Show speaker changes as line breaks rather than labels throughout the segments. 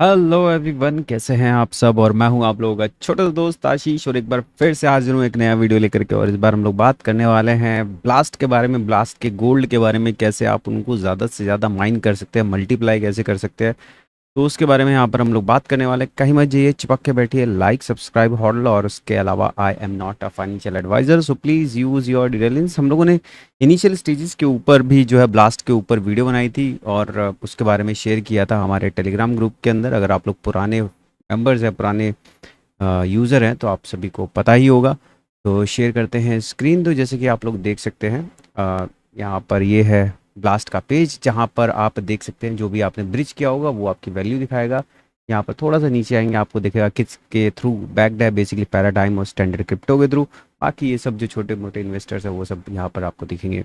Hello everyone, कैसे हैं आप सब। और मैं हूं आप लोगों का छोटा सा दोस्त आशीष, और एक बार फिर से हाजिर हूं एक नया वीडियो लेकर के। और इस बार हम लोग बात करने वाले हैं ब्लास्ट के बारे में, ब्लास्ट के गोल्ड के बारे में, कैसे आप उनको ज़्यादा से ज़्यादा माइन कर सकते हैं, मल्टीप्लाई कैसे कर सकते हैं। तो उसके बारे में यहाँ पर हम लोग बात करने वाले हैं। कहीं मत जाइए, चिपक के बैठिए, लाइक सब्सक्राइब हॉडल। और उसके अलावा I am not a financial adviser, so please use your intelligence. हम लोगों ने इनिशियल स्टेजेस के ऊपर भी जो है ब्लास्ट के ऊपर वीडियो बनाई थी, और उसके बारे में शेयर किया था हमारे टेलीग्राम ग्रुप के अंदर। अगर आप लोग पुराने मेंबर्स हैं, पुराने यूज़र हैं, तो आप सभी को पता ही होगा। तो शेयर करते हैं स्क्रीन। तो जैसे कि आप लोग देख सकते हैं, यहाँ पर ये है ब्लास्ट का पेज, जहाँ पर आप देख सकते हैं जो भी आपने ब्रिज किया होगा वो आपकी वैल्यू दिखाएगा। यहाँ पर थोड़ा सा नीचे आएंगे, आपको दिखेगा किस के थ्रू बैक्ड है, बेसिकली पैराडाइम और स्टैंडर्ड क्रिप्टो के थ्रू। बाकी ये सब जो छोटे मोटे इन्वेस्टर्स हैं वो सब यहाँ पर आपको दिखेंगे।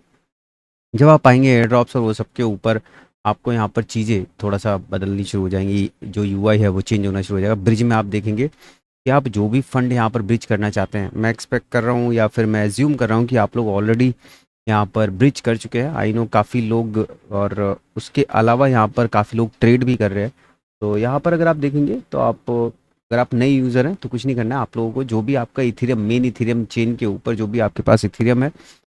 जब आप आएंगे एयर ड्रॉप्स और वो सब के ऊपर, आपको यहाँ पर चीज़ें थोड़ा सा बदलनी शुरू हो जाएंगी, जो यूआई है वो चेंज होना शुरू हो जाएगा। ब्रिज में आप देखेंगे कि आप जो भी फंड यहाँ पर ब्रिज करना चाहते हैं, मैं एक्सपेक्ट कर रहा हूँ या फिर मैं एज्यूम कर रहा हूँ कि आप लोग ऑलरेडी यहाँ पर ब्रिज कर चुके हैं। आई नो काफ़ी लोग, और उसके अलावा यहाँ पर काफ़ी लोग ट्रेड भी कर रहे हैं। तो यहाँ पर अगर आप देखेंगे तो आप, अगर आप नए यूज़र हैं तो कुछ नहीं करना है आप लोगों को। जो भी आपका इथेरियम, मेन इथेरियम चेन के ऊपर जो भी आपके पास इथेरियम है,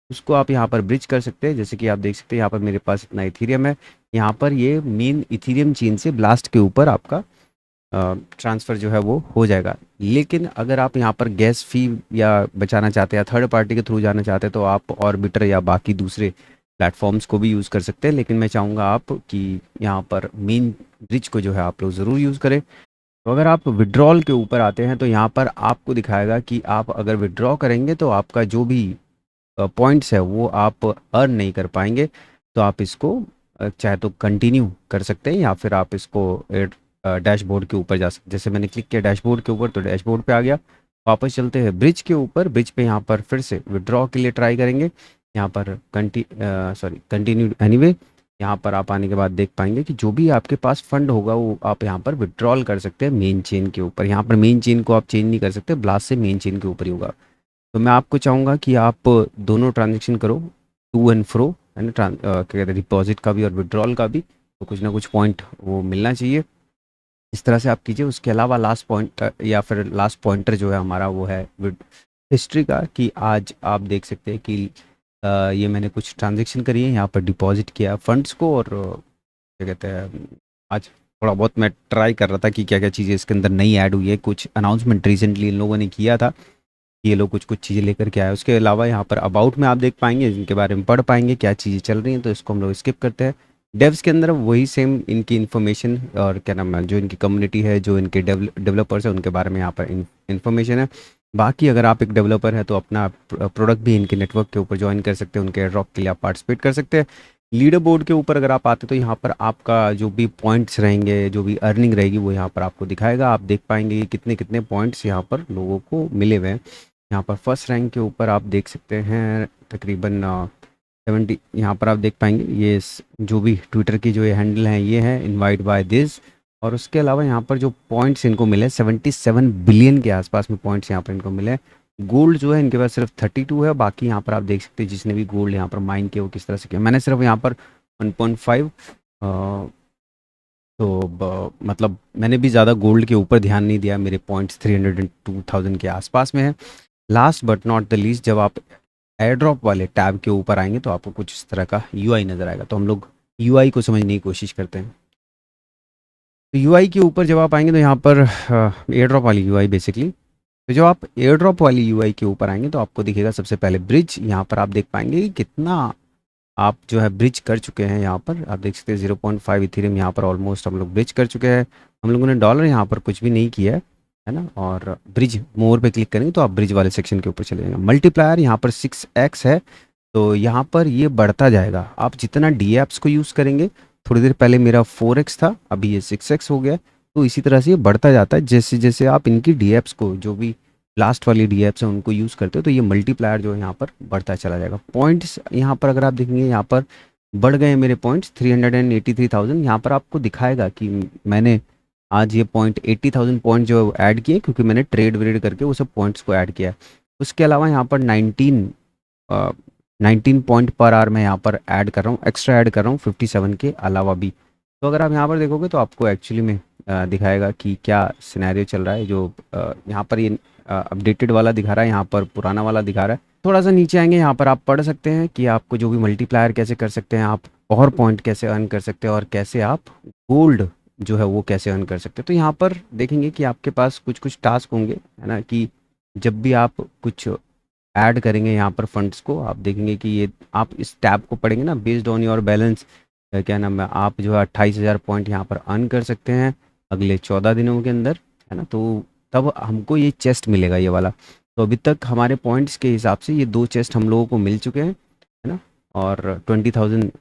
उसको आप यहाँ पर ब्रिज कर सकते हैं। जैसे कि आप देख सकते हैं यहाँ पर मेरे पास इतना इथेरियम है। यहाँ पर ये मेन इथेरियम चेन से ब्लास्ट के ऊपर आपका ट्रांसफ़र जो है वो हो जाएगा। लेकिन अगर आप यहाँ पर गैस फ़ी या बचाना चाहते हैं, थर्ड पार्टी के थ्रू जाना चाहते हैं, तो आप ऑर्बिटर या बाकी दूसरे प्लेटफॉर्म्स को भी यूज़ कर सकते हैं। लेकिन मैं चाहूँगा आप कि यहाँ पर मेन ब्रिज को जो है आप लोग ज़रूर यूज़ करें। तो अगर आप विड्रॉल के ऊपर आते हैं तो यहाँ पर आपको दिखाएगा कि आप अगर विड्रॉ करेंगे तो आपका जो भी पॉइंट्स है वो आप अर्न नहीं कर पाएंगे। तो आप इसको चाहे तो कंटिन्यू कर सकते हैं, या फिर आप इसको डैशबोर्ड के ऊपर जा सकते। जैसे मैंने क्लिक किया डैशबोर्ड के ऊपर तो डैशबोर्ड पे आ गया। वापस चलते हैं ब्रिज के ऊपर। ब्रिज पे यहाँ पर फिर से विड्रॉ के लिए ट्राई करेंगे। यहाँ पर कंटिन्यू एनीवे। यहाँ पर आप आने के बाद देख पाएंगे कि जो भी आपके पास फंड होगा वो आप यहाँ पर विड्रॉल कर सकते हैं मेन चेन के ऊपर। यहाँ पर मेन चेन को आप चेंज नहीं कर सकते, ब्लास्ट से मेन चेन के ऊपर ही होगा। तो मैं आपको चाहूँगा कि आप दोनों ट्रांजेक्शन करो, टू एंड फ्रो, है ना। क्या कहते हैं, डिपॉजिट का भी और विड्रॉल का भी। तो कुछ ना कुछ पॉइंट वो मिलना चाहिए, इस तरह से आप कीजिए। उसके अलावा लास्ट पॉइंट या फिर लास्ट पॉइंटर जो है हमारा वो है हिस्ट्री का, कि आज आप देख सकते हैं कि ये मैंने कुछ ट्रांजेक्शन करी है, यहाँ पर डिपॉजिट किया फंड्स को। और क्या कहते हैं, आज थोड़ा बहुत मैं ट्राई कर रहा था कि क्या क्या चीज़ें इसके अंदर नई ऐड हुई है। कुछ अनाउंसमेंट रिसेंटली इन लोगों ने किया था, ये लोग कुछ कुछ चीज़ें लेकर के आए। उसके अलावा यहाँ पर अबाउट में आप देख पाएंगे, इनके बारे में पढ़ पाएंगे क्या चीज़ें चल रही हैं। तो इसको हम लोग स्किप करते हैं। डेव्स के अंदर वही सेम इनकी इन्फॉर्मेशन, और क्या नाम है, जो इनकी कम्युनिटी है, जो इनके डेवलपर्स है, उनके बारे में यहाँ पर इन्फॉर्मेशन है। बाकी अगर आप एक डेवलपर है तो अपना प्रोडक्ट भी इनके नेटवर्क के ऊपर ज्वाइन कर सकते हैं, उनके ड्रॉप के लिए आप पार्टिसिपेट कर सकते हैं। लीडर बोर्ड के ऊपर अगर आप आते तो यहाँ पर आपका जो भी पॉइंट्स रहेंगे, जो भी अर्निंग रहेगी, वो यहाँ पर आपको दिखाएगा। आप देख पाएंगे कि कितने कितने पॉइंट्स यहाँ पर लोगों को मिले हुए हैं। यहाँ पर फर्स्ट रैंक के ऊपर आप देख सकते हैं तकरीबन 70। यहाँ पर आप देख पाएंगे ये जो भी ट्विटर की जो ये हैंडल हैं ये है इनवाइट बाय दिस। और उसके अलावा यहाँ पर जो पॉइंट्स इनको मिले 77 बिलियन के आसपास में पॉइंट्स यहाँ पर इनको मिले। गोल्ड जो है इनके पास सिर्फ 32 है। बाकी यहाँ पर आप देख सकते हैं जिसने भी गोल्ड यहाँ पर माइन किया वो किस तरह से किया। मैंने सिर्फ यहाँ पर 1.5, तो मतलब मैंने भी ज़्यादा गोल्ड के ऊपर ध्यान नहीं दिया। मेरे पॉइंट्स 302,000 के आसपास में है। Last but not the least, जब आप एयर ड्रॉप वाले टैब के ऊपर आएंगे तो आपको कुछ इस तरह का यूआई नज़र आएगा। तो हम लोग यूआई को समझने की कोशिश करते हैं। तो यूआई के ऊपर जब आप आएंगे तो यहाँ पर एयर ड्रॉप वाली यूआई बेसिकली। तो जब आप एयर ड्रॉप वाली यूआई के ऊपर आएंगे तो आपको दिखेगा सबसे पहले ब्रिज। यहाँ पर आप देख पाएंगे कि कितना आप जो है ब्रिज कर चुके हैं। यहाँ पर आप देख सकते हैं 0.5 इथेरियम यहाँ पर ऑलमोस्ट हम लोग ब्रिज कर चुके हैं। हम लोगों ने डॉलर यहाँ पर कुछ भी नहीं किया है ना। और ब्रिज मोर पे क्लिक करेंगे तो आप ब्रिज वाले सेक्शन के ऊपर चले जाएंगे। मल्टीप्लायर यहाँ पर 6x है, तो यहाँ पर ये बढ़ता जाएगा। आप जितना डी एप्स को यूज़ करेंगे, थोड़ी देर पहले मेरा 4x था, अभी ये 6x हो गया। तो इसी तरह से ये बढ़ता जाता है जैसे जैसे आप इनकी डी एप्स को, जो भी लास्ट वाली डी एप्स हैं, उनको यूज़ करते हो। तो ये मल्टीप्लायर जो है यहाँ पर बढ़ता चला जाएगा। पॉइंट्स यहाँ पर अगर आप देखेंगे, यहाँ पर बढ़ गए मेरे पॉइंट्स 383,000। यहाँ पर आपको दिखाएगा कि मैंने आज ये पॉइंट 80,000 पॉइंट जो ऐड किए, क्योंकि मैंने ट्रेड व्रेड करके वो सब पॉइंट्स को ऐड किया है। उसके अलावा यहाँ पर 19 पॉइंट पर आवर मैं यहाँ पर ऐड कर रहा हूँ, एक्स्ट्रा ऐड कर रहा हूँ 57 के अलावा भी। तो अगर आप यहाँ पर देखोगे तो आपको एक्चुअली में दिखाएगा कि क्या सिनेरियो चल रहा है। जो यहाँ पर ये अपडेटेड वाला दिखा रहा है, यहाँ पर पुराना वाला दिखा रहा है। थोड़ा सा नीचे आएंगे, यहाँ पर आप पढ़ सकते हैं कि आपको जो भी मल्टीप्लायर कैसे कर सकते हैं आप, और पॉइंट कैसे अर्न कर सकते हैं, और कैसे आप गोल्ड जो है वो कैसे अर्न कर सकते हैं। तो यहाँ पर देखेंगे कि आपके पास कुछ कुछ टास्क होंगे, है ना, कि जब भी आप कुछ ऐड करेंगे यहाँ पर फंड्स को, आप देखेंगे कि ये आप इस टैब को पढ़ेंगे ना, बेस्ड ऑन योर बैलेंस, क्या नाम है, आप जो है 28,000 पॉइंट यहाँ पर अर्न कर सकते हैं अगले 14 दिनों के अंदर, है ना। तो तब हमको ये चेस्ट मिलेगा, ये वाला। तो अभी तक हमारे पॉइंट्स के हिसाब से ये 2 चेस्ट हम लोगों को मिल चुके हैं, है ना। और 20,000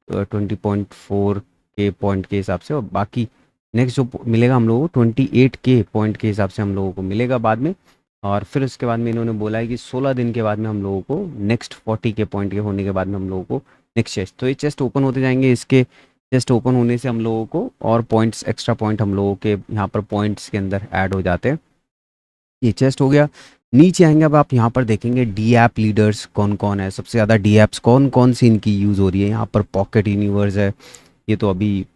20.4 के पॉइंट के हिसाब से, और बाकी नेक्स्ट जो मिलेगा हम लोगों को 28 के पॉइंट के हिसाब से हम लोगों को मिलेगा बाद में। और फिर उसके बाद में इन्होंने बोला है कि 16 दिन के बाद में हम लोगों को नेक्स्ट 40 के पॉइंट के होने के बाद में हम लोगों को नेक्स्ट चेस्ट, तो ये चेस्ट ओपन होते जाएंगे। इसके चेस्ट ओपन होने से हम लोगों को और पॉइंट्स, एक्स्ट्रा पॉइंट हम लोगों के यहाँ पर पॉइंट्स के अंदर ऐड हो जाते हैं। ये चेस्ट हो गया। नीचे आएंगे, अब आप यहाँ पर देखेंगे डी ऐप लीडर्स कौन कौन है, सबसे ज़्यादा डी ऐप्स कौन कौन सी इनकी यूज़ हो रही है। यहाँ पर पॉकेट यूनिवर्स है, ये तो अभी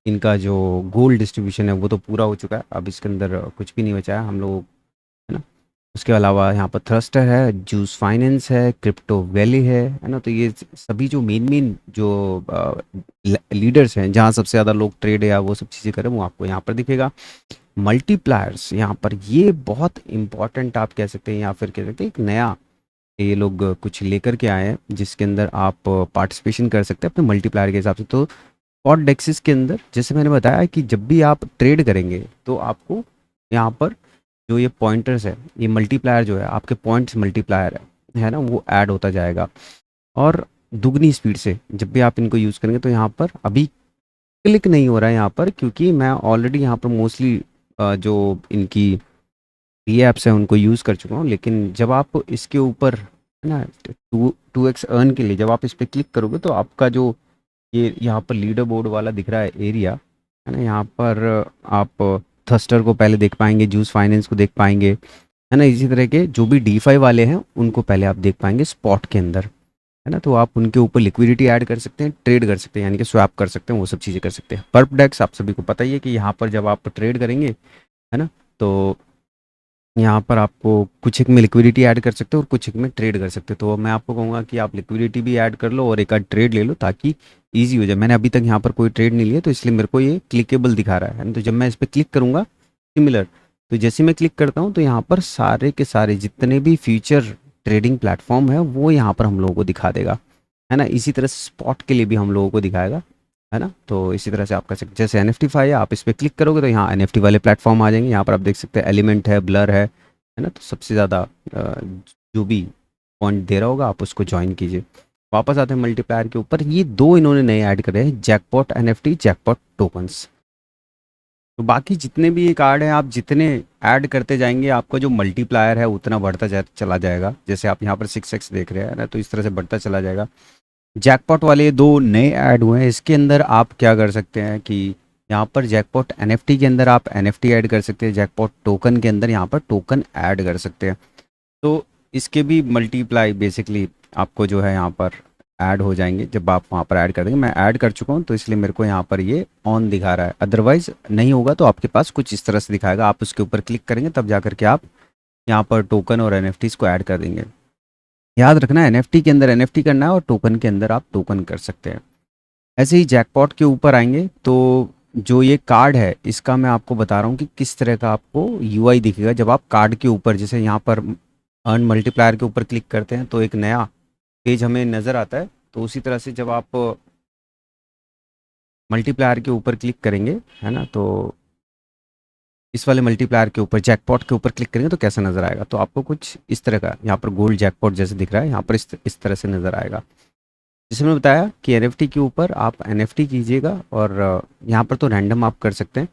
इनका जो गोल डिस्ट्रीब्यूशन है वो तो पूरा हो चुका है, अब इसके अंदर कुछ भी नहीं बचा है हम लोग, है ना। उसके अलावा यहाँ पर थ्रस्टर है, जूस फाइनेंस है, क्रिप्टो वैली है ना। तो ये सभी जो मेन मेन जो लीडर्स हैं, जहाँ सबसे ज़्यादा लोग ट्रेड या वो सब चीज़ें करें, वो आपको यहाँ पर दिखेगा। मल्टीप्लायर्स यहाँ पर, ये बहुत इंपॉर्टेंट आप कह सकते हैं, या फिर कह सकते हैं एक नया ये लोग कुछ लेकर के आए हैं, जिसके अंदर आप पार्टिसिपेशन कर सकते हैं अपने मल्टीप्लायर के हिसाब से। तो स्पॉट डेक्सिस के अंदर, जैसे मैंने बताया कि जब भी आप ट्रेड करेंगे तो आपको यहाँ पर जो ये पॉइंटर्स है, ये मल्टीप्लायर जो है, आपके पॉइंट्स मल्टीप्लायर है ना, वो ऐड होता जाएगा और दुगनी स्पीड से जब भी आप इनको यूज़ करेंगे। तो यहाँ पर अभी क्लिक नहीं हो रहा है यहाँ पर, क्योंकि मैं ऑलरेडी यहाँ पर मोस्टली जो इनकी ये ऐप्स हैं उनको यूज़ कर चुका हूँ। लेकिन जब आप इसके ऊपर, है ना, 2x अर्न के लिए जब आप इस पर क्लिक करोगे तो आपका जो ये यहाँ पर लीडर बोर्ड वाला दिख रहा है एरिया, है ना, यहाँ पर आप थस्टर को पहले देख पाएंगे, जूस फाइनेंस को देख पाएंगे, है ना। इसी तरह के जो भी डीफाई वाले हैं उनको पहले आप देख पाएंगे स्पॉट के अंदर, है ना। तो आप उनके ऊपर लिक्विडिटी ऐड कर सकते हैं, ट्रेड कर सकते हैं, यानी कि स्वैप कर सकते हैं, वो सब चीज़ें कर सकते हैं। पर्प डेक्स आप सभी को पता ही है कि यहाँ पर जब आप ट्रेड करेंगे, है ना, तो यहाँ पर आपको कुछ एक में लिक्विडिटी ऐड कर सकते हो और कुछ एक में ट्रेड कर सकते हो। तो मैं आपको कहूँगा कि आप लिक्विडिटी भी ऐड कर लो और एक आध ट्रेड ले लो, ताकि ईजी हो जाए। मैंने अभी तक यहाँ पर कोई ट्रेड नहीं लिया, तो इसलिए मेरे को ये क्लिकेबल दिखा रहा है ना। तो जब मैं इस पर क्लिक करूँगा सिमिलर, तो जैसे मैं क्लिक करता हूँ तो यहाँ पर सारे के सारे जितने भी फ्यूचर ट्रेडिंग प्लेटफॉर्म है वो यहाँ पर हम लोगों को दिखा देगा, है ना। इसी तरह से स्पॉट के लिए भी हम लोगों को दिखाएगा, है ना। तो इसी तरह से आप कर सकते, जैसे NFTFi है, आप इस पर क्लिक करोगे तो यहाँ NFT वाले प्लेटफॉर्म आ जाएंगे। यहाँ पर आप देख सकते हैं एलिमेंट है, ब्लर है ना। तो सबसे ज़्यादा जो भी पॉइंट दे रहा होगा आप उसको ज्वाइन कीजिए। वापस आते हैं मल्टीप्लायर के ऊपर, ये दो इन्होंने नए ऐड करे हैं, जैकपॉट NFT, जैकपॉट टोकन्स। तो बाकी जितने भी ये कार्ड हैं, आप जितने ऐड करते जाएंगे आपका जो मल्टीप्लायर है उतना बढ़ता चला जाएगा। जैसे आप यहाँ पर 6x देख रहे हैं ना, तो इस तरह से बढ़ता चला जाएगा। जैकपॉट वाले दो नए ऐड हुए हैं, इसके अंदर आप क्या कर सकते हैं कि यहाँ पर जैकपॉट NFT के अंदर आप NFT ऐड कर सकते हैं, जैकपॉट टोकन के अंदर यहाँ पर टोकन ऐड कर सकते हैं। तो इसके भी मल्टीप्लाई बेसिकली आपको जो है यहाँ पर ऐड हो जाएंगे जब आप वहाँ पर ऐड कर देंगे। मैं ऐड कर चुका हूँ तो इसलिए मेरे को यहाँ पर ये ऑन दिखा रहा है, अदरवाइज़ नहीं होगा तो आपके पास कुछ इस तरह से दिखाएगा। आप उसके ऊपर क्लिक करेंगे तब जा करके आप यहाँ पर टोकन और NFTs को ऐड कर देंगे। याद रखना है NFT के अंदर NFT करना है और टोकन के अंदर आप टोकन कर सकते हैं। ऐसे ही जैकपॉट के ऊपर आएंगे तो जो ये कार्ड है इसका मैं आपको बता रहा हूँ कि किस तरह का आपको UI दिखेगा जब आप कार्ड के ऊपर, जैसे यहाँ पर अर्न मल्टीप्लायर के ऊपर क्लिक करते हैं तो एक नया पेज हमें नज़र आता है। तो उसी तरह से जब आप मल्टीप्लायर के ऊपर क्लिक करेंगे, है ना, तो इस वाले मल्टीप्लायर के ऊपर जैकपॉट के ऊपर क्लिक करेंगे तो कैसा नज़र आएगा, तो आपको कुछ इस तरह का यहाँ पर गोल्ड जैकपॉट जैसे दिख रहा है, यहाँ पर इस तरह से नज़र आएगा। जैसे मैंने बताया कि NFT के ऊपर आप NFT कीजिएगा और यहाँ पर तो रैंडम आप कर सकते हैं,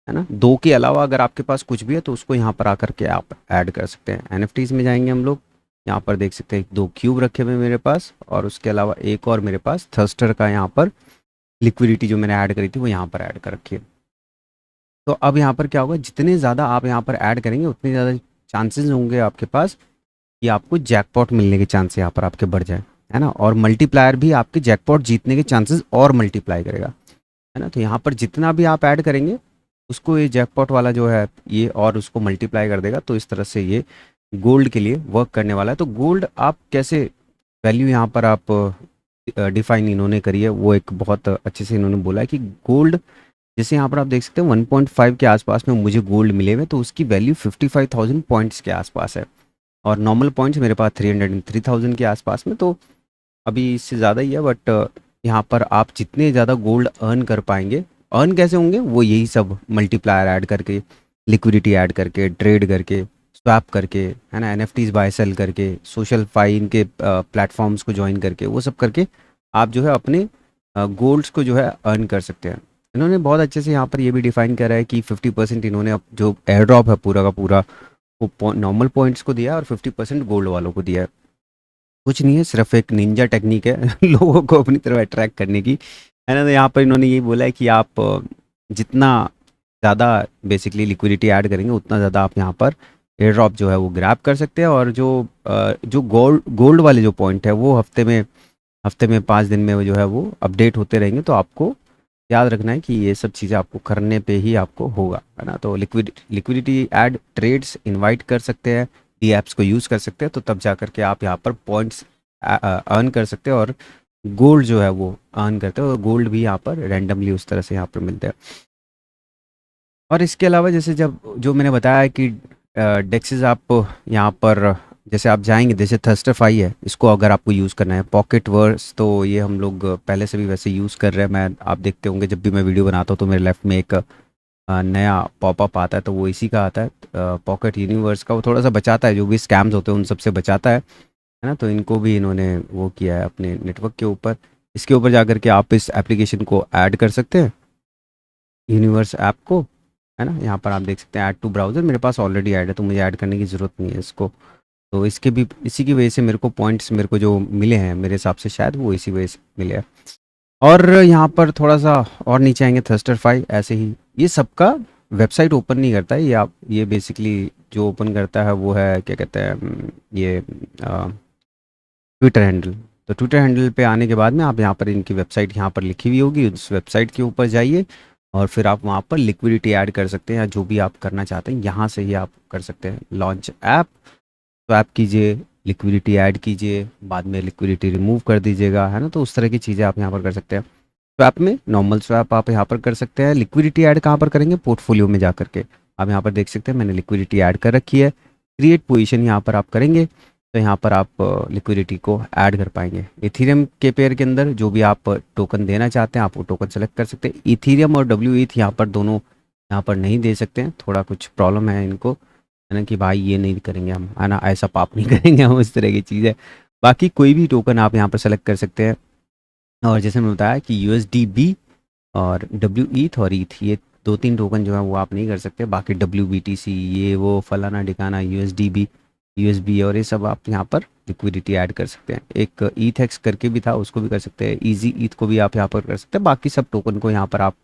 है ना। 2 के अलावा अगर आपके पास कुछ भी है तो उसको यहाँ पर आकर के आप ऐड कर सकते हैं। NFTs में जाएंगे हम लोग, यहाँ पर देख सकते हैं 2 क्यूब रखे हुए मेरे पास, और उसके अलावा एक और मेरे पास थर्स्टर का यहाँ पर लिक्विडिटी जो मैंने ऐड करी थी वो यहाँ पर ऐड कर रखी है। तो अब यहाँ पर क्या होगा, जितने ज़्यादा आप यहाँ पर ऐड करेंगे उतने ज़्यादा चांसेस होंगे आपके पास कि आपको जैकपॉट मिलने के चांस यहाँ पर आपके बढ़ जाए, है ना। और मल्टीप्लायर भी आपके जैकपॉट जीतने के चांसेस और मल्टीप्लाई करेगा, है ना। तो यहाँ पर जितना भी आप ऐड करेंगे उसको ये जैकपॉट वाला जो है ये और उसको मल्टीप्लाई कर देगा। तो इस तरह से ये गोल्ड के लिए वर्क करने वाला है। तो गोल्ड आप कैसे वैल्यू यहाँ पर आप डिफाइन इन्होंने करी है, वो एक बहुत अच्छे से इन्होंने बोला है कि गोल्ड, जैसे यहाँ पर आप देख सकते हैं 1.5 के आसपास में मुझे गोल्ड मिले हुए, तो उसकी वैल्यू 55,000 पॉइंट्स के आसपास है। और नॉर्मल पॉइंट्स मेरे पास 303,000 के आसपास में, तो अभी इससे ज़्यादा ही है। बट यहाँ पर आप जितने ज़्यादा गोल्ड अर्न कर पाएंगे, अर्न कैसे होंगे, वो यही सब मल्टीप्लायर ऐड करके, लिक्विडिटी ऐड करके, ट्रेड करके, स्वैप करके, है ना, एनएफटीज बाय सेल करके, सोशल फाइन के प्लेटफॉर्म्स को ज्वाइन करके, वो सब करके आप जो है अपने गोल्ड्स को जो है अर्न कर सकते हैं। इन्होंने बहुत अच्छे से यहाँ पर ये भी डिफाइन करा है कि 50% इन्होंने जो एयर ड्रॉप है पूरा का पूरा वो नॉर्मल पॉइंट्स को दिया है और 50% गोल्ड वालों को दिया है। कुछ नहीं है, सिर्फ एक निंजा टेक्निक है लोगों को अपनी तरफ अट्रैक्ट करने की, है ना। तो यहाँ पर इन्होंने ये बोला है कि आप जितना ज़्यादा बेसिकली लिक्विडिटी ऐड करेंगे उतना ज़्यादा आप यहाँ पर एयर ड्रॉप जो है वो ग्रैब कर सकते हैं। और जो गोल्ड वाले जो पॉइंट है वो हफ्ते में 5 दिन में वो जो है वो अपडेट होते रहेंगे। तो आपको याद रखना है कि ये सब चीज़ें आपको करने पे ही आपको होगा, है ना। तो लिक्विडिटी ऐड ट्रेड्स इनवाइट कर सकते हैं, डी एप्स को यूज़ कर सकते हैं, तो तब जा करके आप यहाँ पर पॉइंट्स अर्न कर सकते हैं और गोल्ड जो है वो अर्न करते हैं। और गोल्ड भी यहाँ पर रैंडमली उस तरह से यहाँ पर मिलते हैं। और इसके अलावा जैसे जब जो मैंने बताया है कि डेक्सेस आप यहाँ पर जैसे आप जाएंगे, जैसे थर्स्टरफाई है, इसको अगर आपको यूज़ करना है, पॉकेट वर्स, तो ये हम लोग पहले से भी वैसे यूज़ कर रहे हैं। मैं आप देखते होंगे जब भी मैं वीडियो बनाता हूँ तो मेरे लेफ्ट में एक नया पॉपअप आता है, तो वो इसी का आता है, पॉकेट यूनिवर्स का। वो थोड़ा सा बचाता है, जो भी स्कैम्स होते हैं उन सब से बचाता है ना। तो इनको भी इन्होंने वो किया है अपने नेटवर्क के ऊपर। इसके ऊपर जा कर के आप इस एप्लीकेशन को ऐड कर सकते हैं, यूनिवर्स ऐप को, है ना। यहाँ पर आप देख सकते हैं ऐड टू ब्राउज़र, मेरे पास ऑलरेडी ऐड है तो मुझे ऐड करने की ज़रूरत नहीं है इसको। तो इसके भी इसी की वजह से मेरे को पॉइंट्स मेरे को जो मिले हैं, मेरे हिसाब से शायद वो इसी वजह से मिले हैं। और यहाँ पर थोड़ा सा और नीचे आएंगे, थर्स्टरफाई ऐसे ही ये सबका वेबसाइट ओपन नहीं करता है। ये आप ये बेसिकली जो ओपन करता है वो है क्या कहते हैं, ये ट्विटर हैंडल। तो ट्विटर हैंडल पे आने के बाद में आप यहाँ पर इनकी वेबसाइट यहाँ पर लिखी हुई होगी, उस वेबसाइट के ऊपर जाइए और फिर आप वहाँ पर लिक्विडिटी ऐड कर सकते हैं, या जो भी आप करना चाहते हैं यहाँ से ही आप कर सकते हैं। लॉन्च ऐप, स्वैप कीजिए, लिक्विडिटी ऐड कीजिए, बाद में लिक्विडिटी रिमूव कर दीजिएगा, है ना। तो उस तरह की चीज़ें आप यहाँ पर कर सकते हैं। स्वैप में नॉर्मल स्वैप आप यहाँ पर कर सकते हैं। लिक्विडिटी ऐड कहाँ पर करेंगे, पोर्टफोलियो में जा करके। आप यहाँ पर देख सकते हैं मैंने लिक्विडिटी ऐड कर रखी है। क्रिएट पोजीशन यहाँ पर आप करेंगे तो यहाँ पर आप लिक्विडिटी को ऐड कर पाएंगे। इथीरियम के पेयर के अंदर जो भी आप टोकन देना चाहते हैं आप वो टोकन सेलेक्ट कर सकते हैं। इथीरियम और डब्ल्यू ईथ यहाँ पर दोनों यहाँ पर नहीं दे सकते हैं, थोड़ा कुछ प्रॉब्लम है इनको, है ना, कि भाई ये नहीं करेंगे हम, है ना, ऐसा पाप नहीं करेंगे हम, इस तरह की चीज़ है। बाकी कोई भी टोकन आप यहाँ पर सेलेक्ट कर सकते हैं। और जैसे मैंने बताया कि USDB और डब्ल्यू ईथ और ईथ, ये 2-3 टोकन जो है वो आप नहीं कर सकते। बाकी WBTC, ये वो फलाना ठिकाना, USDB, USB और ये सब आप यहाँ पर लिक्विडिटी ऐड कर सकते हैं। एक ईथेक्स करके भी था, उसको भी कर सकते हैं। इजी ईथ को भी आप यहाँ पर कर सकते हैं। बाकी सब टोकन को यहाँ पर आप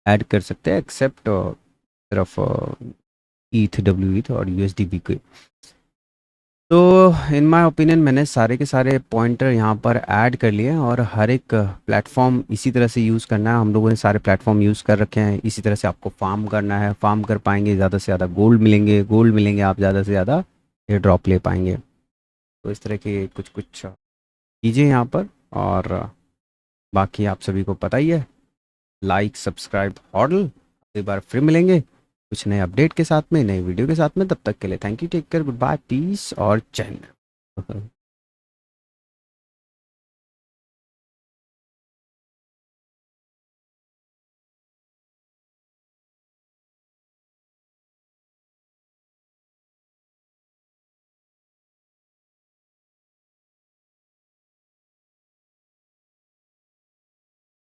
ऐड कर सकते हैं एक्सेप्ट सिर्फ ईथ, डब्ल्यू ईथ और USDB के। तो इन माय ओपिनियन मैंने सारे के सारे पॉइंटर यहाँ पर ऐड कर लिए हैं और हर एक प्लेटफॉर्म इसी तरह से यूज़ करना है। हम लोगों ने सारे प्लेटफॉर्म यूज़ कर रखे हैं। इसी तरह से आपको फार्म करना है, फार्म कर पाएंगे ज़्यादा से ज़्यादा गोल्ड मिलेंगे, आप ज़्यादा से ज़्यादा एयर ड्रॉप ले पाएंगे। तो इस तरह के कुछ कुछ चीज़ें यहाँ पर। और बाकी आप सभी को पता ही है, लाइक सब्सक्राइब हॉडल। अगली बार फिर मिलेंगे कुछ नए अपडेट के साथ में, नई वीडियो के साथ में। तब तक के लिए thank you, take care, good bye, peace और चैन।